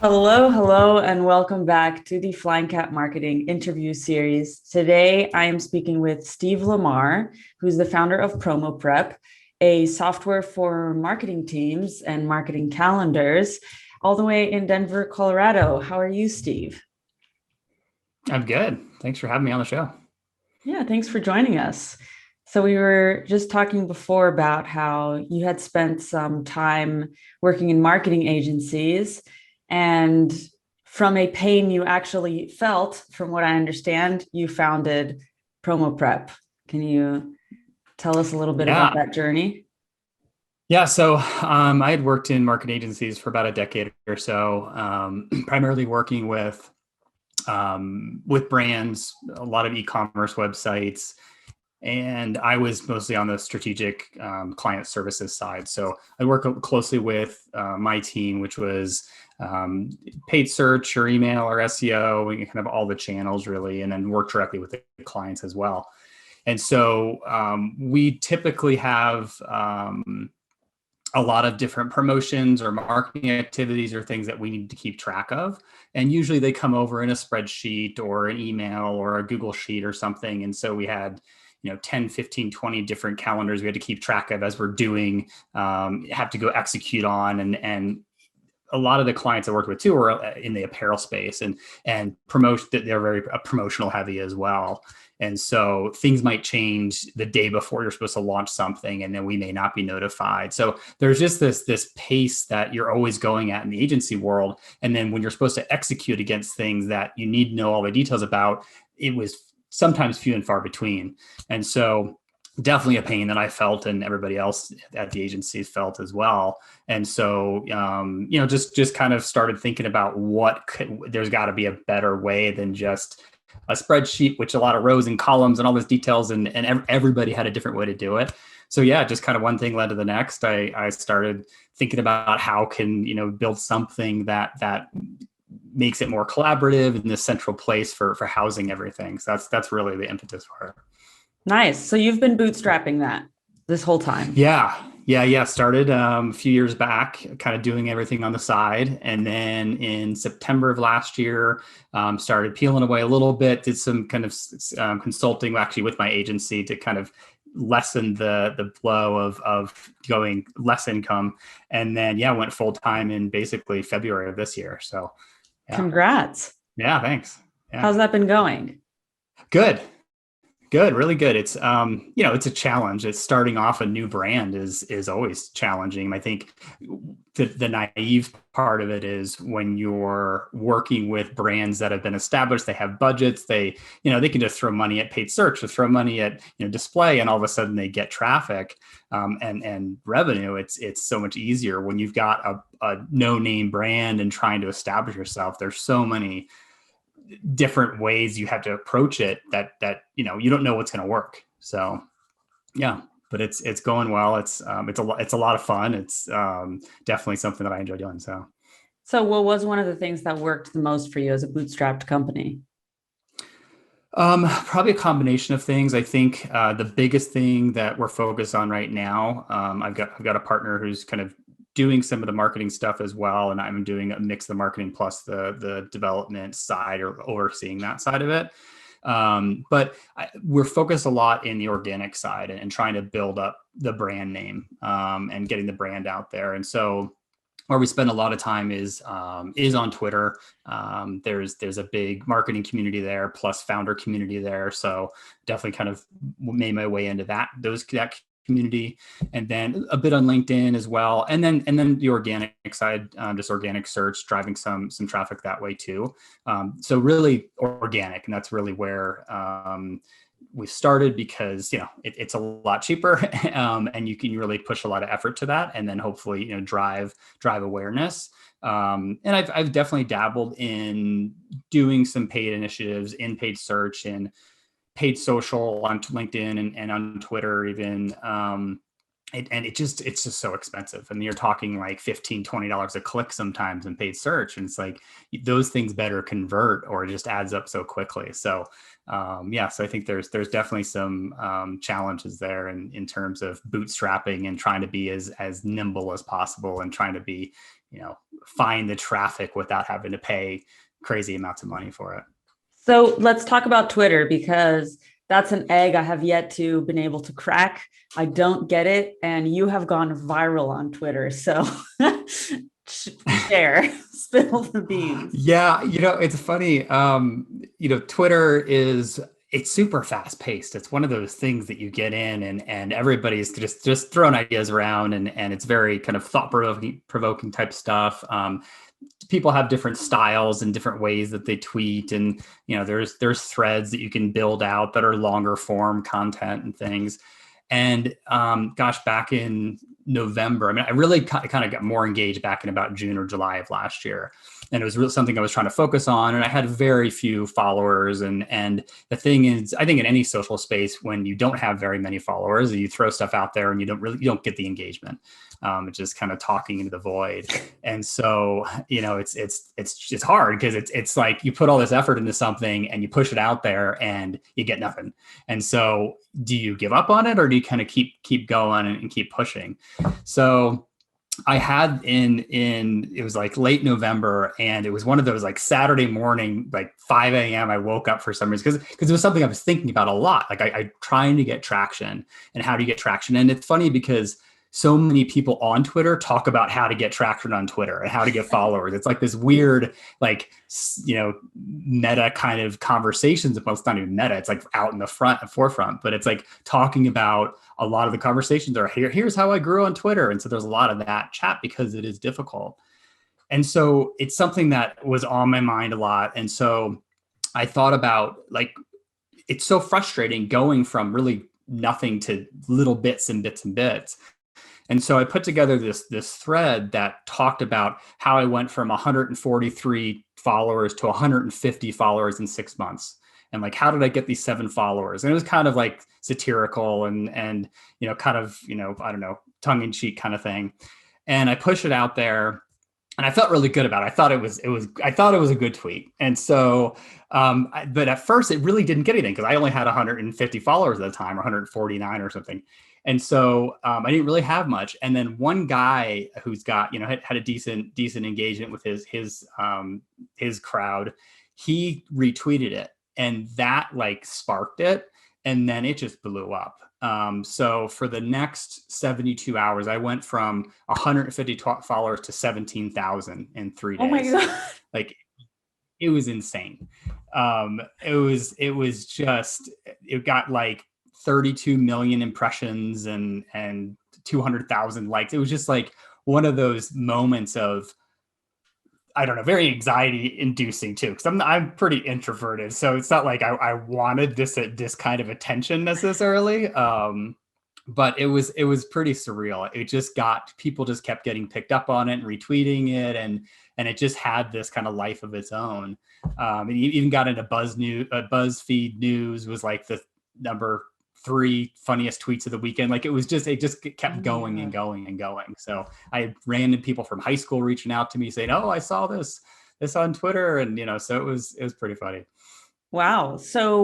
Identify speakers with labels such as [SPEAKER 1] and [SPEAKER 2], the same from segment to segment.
[SPEAKER 1] Hello, hello, and welcome back to the Flying Cat Marketing interview series. Today, I am speaking with Steve Lamar, who's the founder of PromoPrep, a software for marketing teams and marketing calendars, all the way in Denver, Colorado. How are you, Steve?
[SPEAKER 2] I'm good. Thanks for having me on the show.
[SPEAKER 1] Yeah, thanks for joining us. So, we were just talking before about how you had spent some time working in marketing agencies. And from a pain you actually felt, from what I understand, you founded PromoPrep. Can you tell us a little bit about
[SPEAKER 2] Yeah.
[SPEAKER 1] that journey?
[SPEAKER 2] Yeah. I had worked in marketing agencies for about a decade or so, primarily working with brands, a lot of e-commerce websites, and I was mostly on the strategic client services side. So I work closely with my team, which was paid search or email or SEO, and kind of all the channels really, and then work directly with the clients as well. And so we typically have a lot of different promotions or marketing activities or things that we need to keep track of. And usually they come over in a spreadsheet or an email or a Google sheet or something. And so we had 10, 15, 20 different calendars we had to keep track of as we're doing, have to go execute on. And a lot of the clients I worked with too were in the apparel space and promote that they're very promotional heavy as well. And so things might change the day before you're supposed to launch something, and then we may not be notified. So there's just this pace that you're always going at in the agency world. And then when you're supposed to execute against things that you need to know all the details about, it was sometimes few and far between. And so definitely a pain that I felt and everybody else at the agency felt as well. And so, just kind of started thinking about there's got to be a better way than just a spreadsheet, which a lot of rows and columns and all those details, and everybody had a different way to do it. So yeah, just kind of one thing led to the next. I started thinking about how can, build something that makes it more collaborative in this central place for housing everything. So that's really the impetus for it.
[SPEAKER 1] Nice. So, you've been bootstrapping that this whole time.
[SPEAKER 2] Yeah. Started a few years back, kind of doing everything on the side, and then in September of last year, started peeling away a little bit. Did some kind of consulting actually with my agency to kind of lessen the blow of going less income, and then went full time in basically February of this year. So yeah,
[SPEAKER 1] Congrats.
[SPEAKER 2] yeah, thanks. Yeah,
[SPEAKER 1] How's that been going?
[SPEAKER 2] good. Good, really good. It's it's a challenge. It's starting off a new brand is always challenging. I think the naive part of it is when you're working with brands that have been established, they have budgets, they can just throw money at paid search or throw money at display, and all of a sudden they get traffic and revenue. It's so much easier when you've got a no name brand and trying to establish yourself. There's so many different ways you have to approach it that you don't know what's going to work. So yeah, but it's going well. It's a lot of fun. It's definitely something that I enjoy doing. So
[SPEAKER 1] So, what was one of the things that worked the most for you as a bootstrapped company?
[SPEAKER 2] probably a combination of things. I think the biggest thing that we're focused on right now, I've got a partner who's kind of doing some of the marketing stuff as well, and I'm doing a mix of the marketing plus the development side or overseeing that side of it. We're focused a lot in the organic side and trying to build up the brand name and getting the brand out there. And so where we spend a lot of time is on Twitter. There's a big marketing community there, plus founder community there. So definitely kind of made my way into that community, and then a bit on LinkedIn as well, and then the organic side, just organic search, driving some traffic that way too. So really organic, and that's really where we started because it's a lot cheaper, and you can really push a lot of effort to that, and then hopefully drive awareness. And I've definitely dabbled in doing some paid initiatives in paid search and paid social on LinkedIn and on Twitter even. and it's just so expensive. And you're talking like $15-20 a click sometimes in paid search. And it's like, those things better convert or it just adds up so quickly. So so I think there's definitely some challenges there in terms of bootstrapping and trying to be as nimble as possible and trying to be, find the traffic without having to pay crazy amounts of money for it.
[SPEAKER 1] So let's talk about Twitter, because that's an egg I have yet to been able to crack. I don't get it. And you have gone viral on Twitter. So share, spill the beans.
[SPEAKER 2] Yeah, it's funny. Twitter it's super fast paced. It's one of those things that you get in and everybody's just throwing ideas around and it's very kind of thought provoking type stuff. People have different styles and different ways that they tweet, and there's threads that you can build out that are longer form content and things. And back in November, I really kind of got more engaged back in about June or July of last year. And it was really something I was trying to focus on. And I had very few followers. And the thing is, I think in any social space, when you don't have very many followers, you throw stuff out there and you don't get the engagement. It's just kind of talking into the void. And so, it's hard because it's like you put all this effort into something and you push it out there and you get nothing. And so do you give up on it or do you kind of keep going and keep pushing? So I had it was like late November, and it was one of those like Saturday morning, like 5 a.m. I woke up for some reason because it was something I was thinking about a lot. Like I trying to get traction and how do you get traction? And it's funny because so many people on Twitter talk about how to get traction on Twitter and how to get followers. It's like this weird, like, meta kind of conversations. Well, it's not even meta. It's like out in the forefront, but it's like talking about a lot of the conversations are here's how I grew on Twitter. And so there's a lot of that chat because it is difficult. And so it's something that was on my mind a lot. And so I thought about, like, it's so frustrating going from really nothing to little bits and bits and bits. And so I put together this thread that talked about how I went from 143 followers to 150 followers in 6 months. And like, how did I get these 7 followers? And it was kind of like satirical and kind of, I don't know, tongue in cheek kind of thing. And I pushed it out there and I felt really good about it. I thought it was a good tweet. And so, but at first it really didn't get anything because I only had 150 followers at the time, or 149 or something. And so I didn't really have much. And then one guy who's got, had a decent engagement with his crowd, he retweeted it, and that like sparked it. And then it just blew up. So for the next 72 hours, I went from 150 followers to 17,000 in 3 days.
[SPEAKER 1] Oh my God.
[SPEAKER 2] Like, it was insane. It got like 32 million impressions and 200,000 likes. It was just like one of those moments of, I don't know, very anxiety inducing too, because I'm pretty introverted. So it's not like I wanted this kind of attention necessarily. But it was pretty surreal. It just people just kept getting picked up on it and retweeting it. And it just had this kind of life of its own. It even got into BuzzFeed News was like the number 3 funniest tweets of the weekend. Like, it just kept going and going and going. So I had random people from high school reaching out to me saying, "Oh, I saw this on Twitter." And, so it was pretty funny.
[SPEAKER 1] Wow. So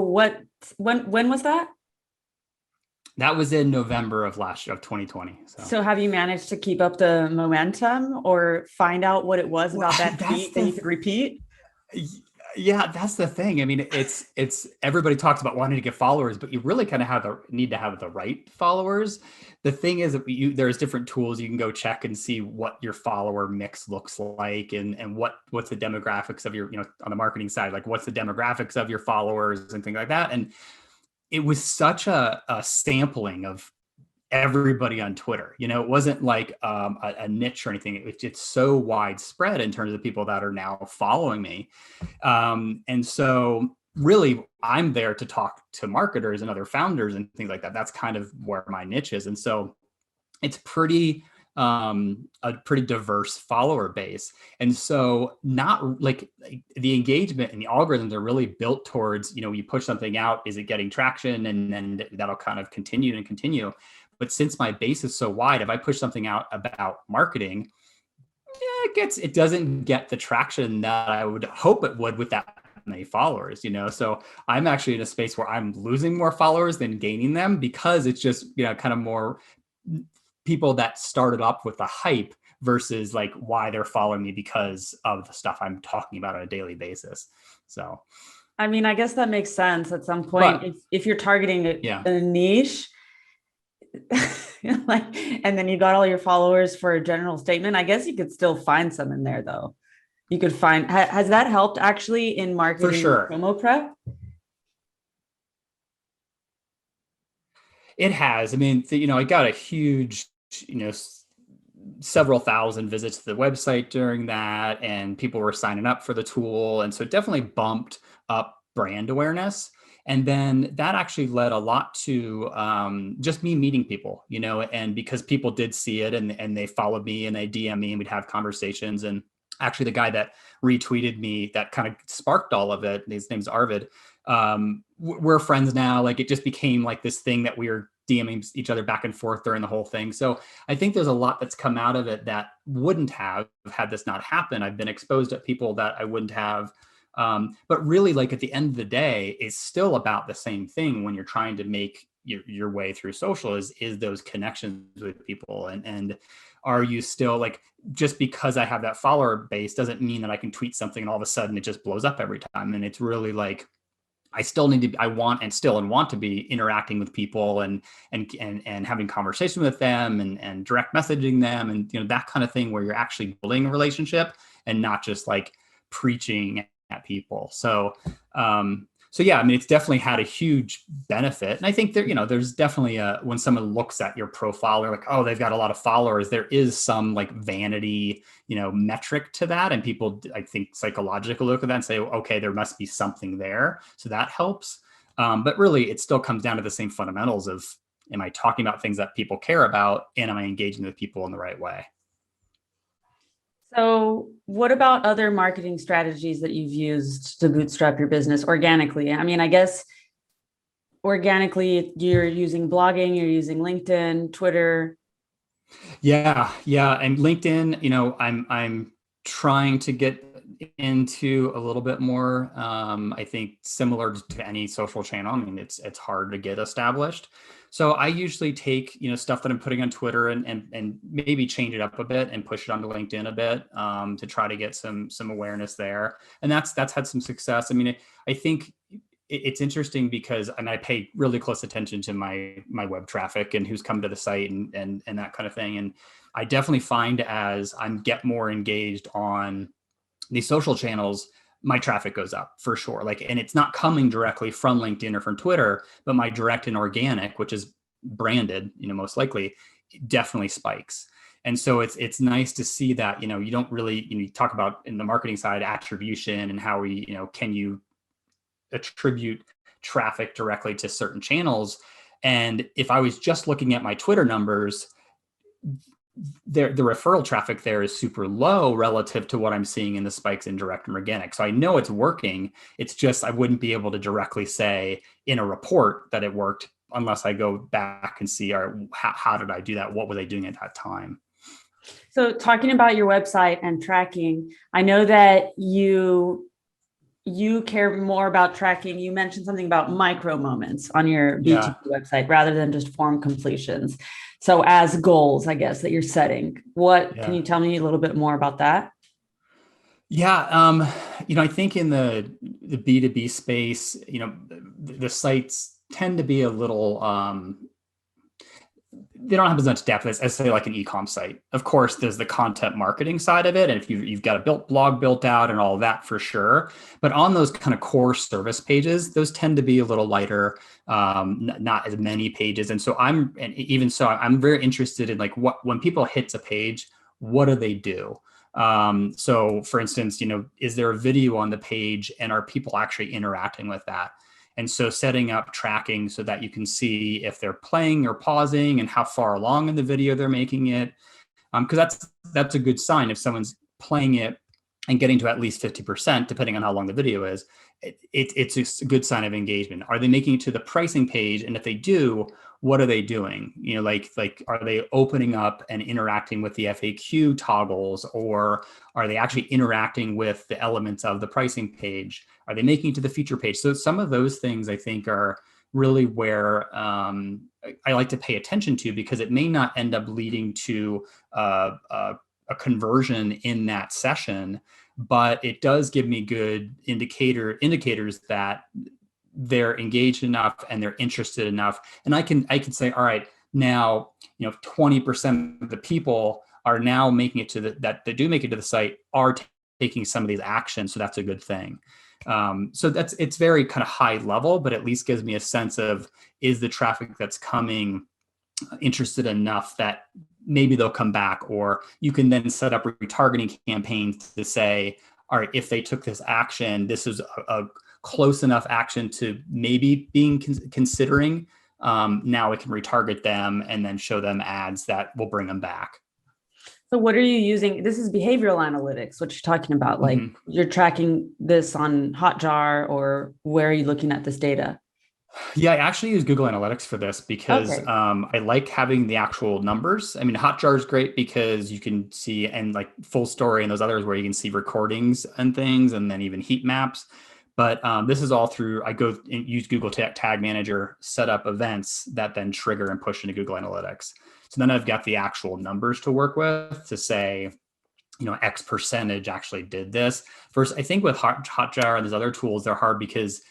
[SPEAKER 1] when was that?
[SPEAKER 2] That was in November of 2020.
[SPEAKER 1] So have you managed to keep up the momentum or find out what it was about that tweet that you could repeat?
[SPEAKER 2] Yeah, that's the thing. I mean, it's everybody talks about wanting to get followers, but you really kind of need to have the right followers. The thing is that there's different tools you can go check and see what your follower mix looks like and what's the demographics of your, on the marketing side, like what's the demographics of your followers and things like that. And it was such a sampling of everybody on Twitter. It wasn't like a niche or anything. It's so widespread in terms of people that are now following me. And so really I'm there to talk to marketers and other founders and things like that. That's kind of where my niche is. And so it's pretty a pretty diverse follower base. And so not like the engagement and the algorithms are really built towards, you push something out, is it getting traction? And then that'll kind of continue and continue. But since my base is so wide, if I push something out about marketing, it doesn't get the traction that I would hope it would with that many followers, so I'm actually in a space where I'm losing more followers than gaining them, because it's just, kind of more people that started up with the hype versus like why they're following me because of the stuff I'm talking about on a daily basis. So,
[SPEAKER 1] I mean, I guess that makes sense at some point. If you're targeting a niche, like, and then you got all your followers for a general statement, I guess you could still find some in there though. You could find, has that helped actually in marketing
[SPEAKER 2] for sure.
[SPEAKER 1] PromoPrep?
[SPEAKER 2] It has. I mean, I got a huge, several thousand visits to the website during that, and people were signing up for the tool. And so it definitely bumped up brand awareness. And then that actually led a lot to just me meeting people, and because people did see it and they followed me and they DM me and we'd have conversations. And actually the guy that retweeted me that kind of sparked all of it, his name's Arvid. We're friends now. Like, it just became like this thing that we were DMing each other back and forth during the whole thing. So I think there's a lot that's come out of it that wouldn't have had this not happened. I've been exposed to people that I wouldn't have. But really, like, at the end of the day, it's still about the same thing when you're trying to make your way through social is those connections with people. And are you still like, just because I have that follower base doesn't mean that I can tweet something and all of a sudden it just blows up every time. And it's really like, I still need to, I want to be interacting with people and having conversation with them and direct messaging them and, that kind of thing where you're actually building a relationship and not just like preaching at people. So yeah, I mean, it's definitely had a huge benefit. And I think there's definitely when someone looks at your profile, they're like, oh, they've got a lot of followers. There is some like vanity, metric to that. And people, I think, psychologically look at that and say, okay, there must be something there. So that helps. But really, it still comes down to the same fundamentals of, am I talking about things that people care about? And am I engaging with people in the right way?
[SPEAKER 1] So, what about other marketing strategies that you've used to bootstrap your business organically? I mean, I guess organically, you're using blogging, you're using LinkedIn, Twitter.
[SPEAKER 2] Yeah. And LinkedIn, I'm trying to get into a little bit more. I think similar to any social channel. I mean, it's hard to get established. So I usually take, stuff that I'm putting on Twitter and maybe change it up a bit and push it onto LinkedIn a bit to try to get some awareness there. And that's had some success. I mean, I think it's interesting because, I pay really close attention to my web traffic and who's come to the site and that kind of thing. And I definitely find as I get more engaged on these social channels, my traffic goes up for sure. Like, and it's not coming directly from LinkedIn or from Twitter, but my direct and organic, which is branded, most likely, definitely spikes. And so it's nice to see that, you don't really, you talk about in the marketing side, attribution and how we, can you attribute traffic directly to certain channels. And if I was just looking at my Twitter numbers, the referral traffic there is super low relative to what I'm seeing in the spikes in direct and organic. So I know it's working. It's just, I wouldn't be able to directly say in a report that it worked unless I go back and see, how did I do that? What was I doing at that time?
[SPEAKER 1] So, talking about your website and tracking, I know that you care more about tracking. You mentioned something about micro moments on your B2B website rather than just form completions. So as goals, I guess, that you're setting, can you tell me a little bit more about that?
[SPEAKER 2] Yeah. I think in the B2B space, the sites tend to be a little, they don't have as much depth as say like an e-com site. Of course, there's the content marketing side of it. And if you've got a blog built out and all of that for sure. But on those kind of core service pages, those tend to be a little lighter, not as many pages. And so I'm very interested in like when people hit a page, what do they do? So for instance, is there a video on the page and are people actually interacting with that? And so setting up tracking so that you can see if they're playing or pausing and how far along in the video they're making it. Because that's a good sign if someone's playing it and getting to at least 50%, depending on how long the video is. It's a good sign of engagement. Are they making it to the pricing page? And if they do, what are they doing? Like are they opening up and interacting with the FAQ toggles, or are they actually interacting with the elements of the pricing page? Are they making it to the feature page? So some of those things I think are really where I like to pay attention to, because it may not end up leading to a conversion in that session, but it does give me good indicators that they're engaged enough and they're interested enough. And I can say, all right, now, 20% of the people are now making it to that do make it to the site are taking some of these actions. So that's a good thing. So it's very kind of high level, but at least gives me a sense of, is the traffic that's coming interested enough that maybe they'll come back. Or you can then set up retargeting campaigns to say, all right, if they took this action, this is a close enough action to maybe being considering. Now we can retarget them and then show them ads that will bring them back.
[SPEAKER 1] So what are you using? This is behavioral analytics, what you're talking about. Like you're tracking this on Hotjar, or where are you looking at this data?
[SPEAKER 2] Yeah, I actually use Google Analytics for this because I like having the actual numbers. I mean, Hotjar is great because you can see, and like Full Story and those others where you can see recordings and things, and then even heat maps. But this is all through, I go and use Google Tag Manager, set up events that then trigger and push into Google Analytics. So then I've got the actual numbers to work with to say, X percentage actually did this. First, I think with Hotjar and those other tools, they're hard because,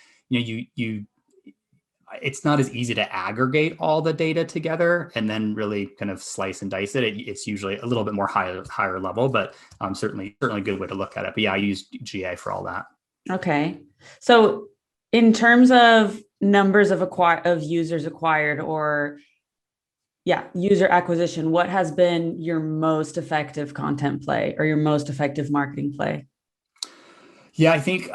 [SPEAKER 2] it's not as easy to aggregate all the data together and then really kind of slice and dice it. It's usually a little bit more higher level, but certainly a good way to look at it. But yeah, I use GA for all that.
[SPEAKER 1] Okay. So in terms of numbers of users acquired, or user acquisition, what has been your most effective content play or your most effective marketing play?
[SPEAKER 2] Yeah, I think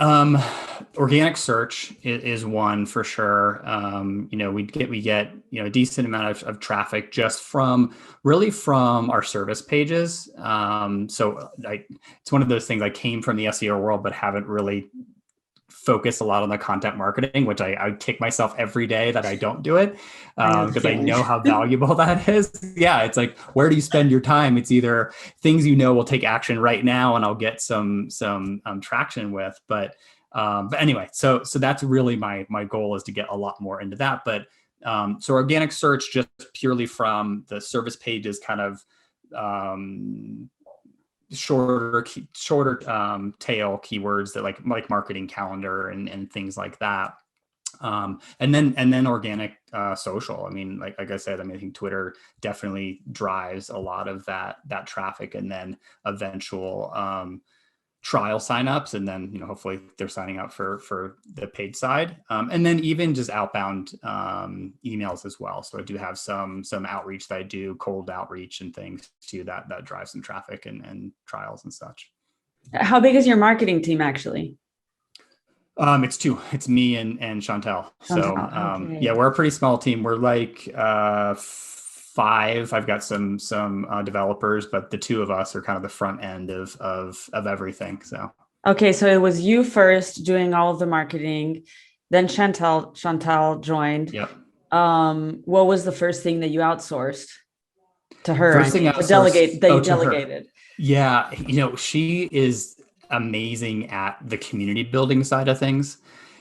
[SPEAKER 2] organic search is one for sure. We get a decent amount of traffic just from our service pages. So it's one of those things. I came from the SEO world, but haven't really focused a lot on the content marketing, which I kick myself every day that I don't do it, because I know how valuable that is. Yeah, it's like, where do you spend your time? It's either things will take action right now and I'll get some traction with. But anyway, so that's really my goal, is to get a lot more into that. But so organic search, just purely from the service pages, kind of shorter tail keywords that like marketing calendar and things like that. And then organic social. I mean, like I said, I think Twitter definitely drives a lot of that traffic, and then eventual trial signups, and then hopefully they're signing up for the paid side, and then even just outbound emails as well. So I do have some outreach that I do, cold outreach and things too, that drives some traffic and trials and such.
[SPEAKER 1] How big is your marketing team actually?
[SPEAKER 2] It's two. It's me and Chantel. So okay. Yeah, we're a pretty small team. We're like 5. I've got some developers, but the two of us are kind of the front end of everything. So
[SPEAKER 1] okay, so it was you first doing all of the marketing, then Chantel joined.
[SPEAKER 2] Yep.
[SPEAKER 1] What was the first thing that you outsourced to her?
[SPEAKER 2] First thing outsourced,
[SPEAKER 1] delegated.
[SPEAKER 2] Yeah, she is amazing at the community building side of things.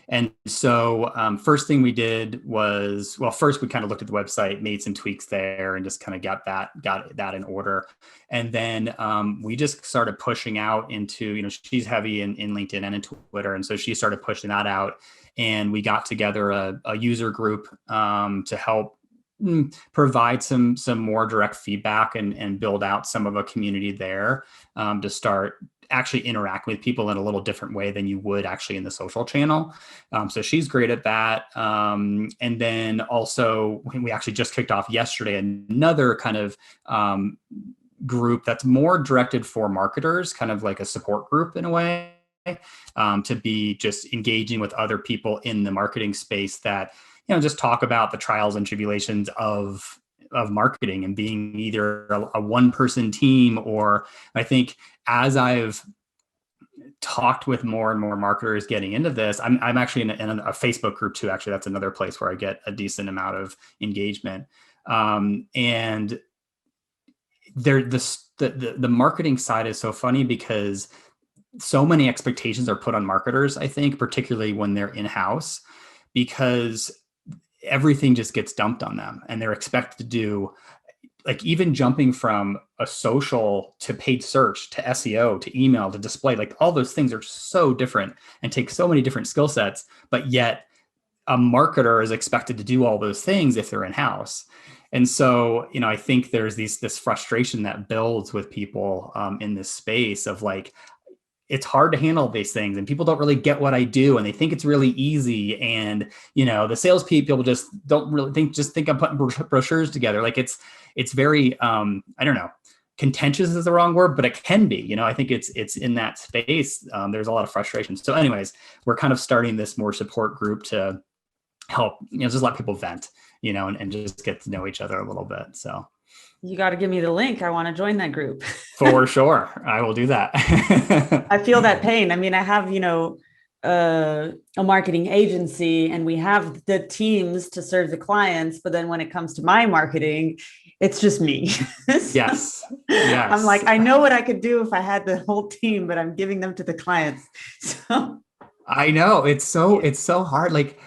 [SPEAKER 2] And so first thing we did was, first we kind of looked at the website, made some tweaks there, and just kind of got that in order. And then we just started pushing out into, she's heavy in LinkedIn and in Twitter. And so she started pushing that out, and we got together a user group to help provide some more direct feedback and build out some of a community there, to start actually interact with people in a little different way than you would actually in the social channel. So she's great at that. And then also we actually just kicked off yesterday another kind of group that's more directed for marketers, kind of like a support group in a way, to be just engaging with other people in the marketing space that, just talk about the trials and tribulations of of marketing and being either a one-person team, or I think as I've talked with more and more marketers getting into this, I'm actually in a Facebook group too. Actually, that's another place where I get a decent amount of engagement. And the marketing side is so funny because so many expectations are put on marketers, I think, particularly when they're in-house, because everything just gets dumped on them and they're expected to do, like, even jumping from a social to paid search to SEO to email to display, like all those things are so different and take so many different skill sets, but yet a marketer is expected to do all those things if they're in-house. And so, I think there's this frustration that builds with people in this space of like, it's hard to handle these things and people don't really get what I do and they think it's really easy. And, the salespeople just don't really think I'm putting brochures together. Like it's very, I don't know, contentious is the wrong word, but it can be, I think it's in that space. There's a lot of frustration. So anyways, we're kind of starting this more support group to help, just let people vent, and just get to know each other a little bit. So
[SPEAKER 1] you got to give me the link. I want to join that group.
[SPEAKER 2] For sure. I will do that.
[SPEAKER 1] I feel that pain. I mean, I have, a marketing agency and we have the teams to serve the clients. But then when it comes to my marketing, it's just me.
[SPEAKER 2] Yes.
[SPEAKER 1] I'm like, I know what I could do if I had the whole team, but I'm giving them to the clients. So
[SPEAKER 2] I know it's so hard. Like,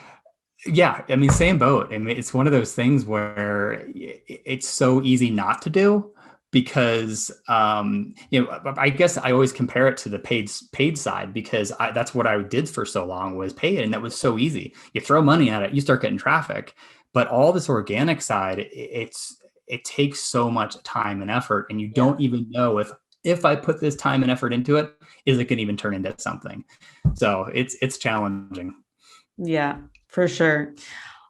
[SPEAKER 2] yeah, I mean, same boat. I mean, it's one of those things where it's so easy not to do because, I guess I always compare it to the paid side because that's what I did for so long was pay it. And that was so easy. You throw money at it, you start getting traffic, but all this organic side, it takes so much time and effort. And you don't even know if I put this time and effort into it, is it going to even turn into something? So it's challenging.
[SPEAKER 1] Yeah, for sure.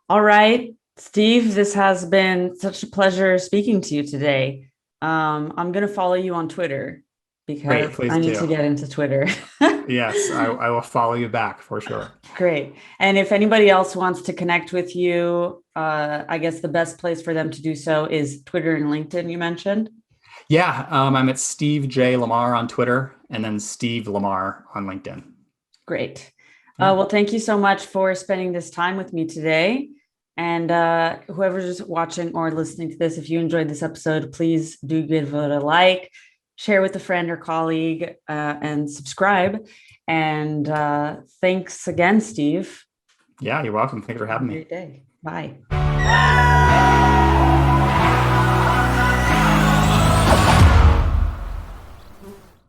[SPEAKER 1] All right, Steve, this has been such a pleasure speaking to you today. I'm going to follow you on Twitter because I need to get into Twitter.
[SPEAKER 2] Yes, I will follow you back for sure.
[SPEAKER 1] Great. And if anybody else wants to connect with you, I guess the best place for them to do so is Twitter and LinkedIn, you mentioned?
[SPEAKER 2] Yeah, I'm at Steve J. Lamar on Twitter and then Steve Lamar on LinkedIn.
[SPEAKER 1] Great. Well, thank you so much for spending this time with me today. And whoever's watching or listening to this, if you enjoyed this episode, please do give it a like, share with a friend or colleague, and subscribe. And thanks again, Steve.
[SPEAKER 2] Yeah, you're welcome. Thanks for having me.
[SPEAKER 1] Have a great day. Bye.